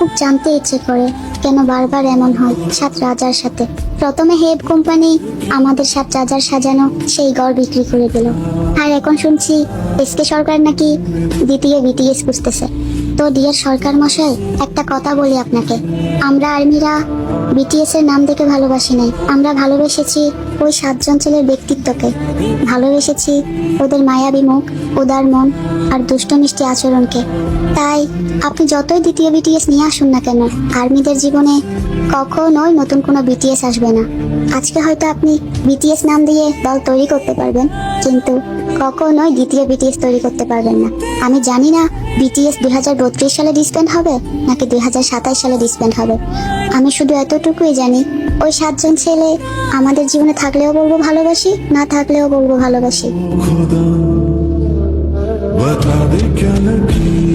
খুব জানতে ইচ্ছে করে কেন বারবার এমন হয় সাত রাজার সাথে। প্রথমে হেব কোম্পানি আমাদের সাত রাজার সাজানো সেই গড় বিক্রি করে দিল, আর এখন শুনছি এসকে সরকার নাকি দ্বিতীয় বিটিএস খুঁজতেছে। তো ডিয়ার সরকার মশাই, একটা কথা বলি আপনাকে, আমরা আর্মিরা বিটিএস এর নাম দেখে ভালোবাসি নাই, আমরা ভালোবেসেছি ওই সাতজন ছেলের ব্যক্তিত্বকে, ভালোবেসেছি ওদের মায়াবী মুখ, উদার মন আর দুষ্ট মিষ্টি আচরণকে। তাই আপনি যতই দ্বিতীয় বিটিএস নিয়ে আসুন না কেন, আর্মিদের জীবনে কখনোই নতুন কোনো বিটিএস আসবে না। আজকে হয়তো আপনি বিটিএস নাম দিয়ে দল তৈরি করতে পারবেন, কিন্তু কখনোই দ্বিতীয় বিটিএস তৈরি করতে পারবেন না। আমি জানি না বিটিএস 2032 সালে ডিসব্যান্ড হবে নাকি 2027 সালে ডিসব্যান্ড হবে। আমি শুধু এতটুকুই জানি, ওই সাতজন ছেলে আমাদের জীবনে থাকলেও বলবো ভালোবাসি, না থাকলেও বলবো ভালোবাসি। खुदा बता दे क्या लगी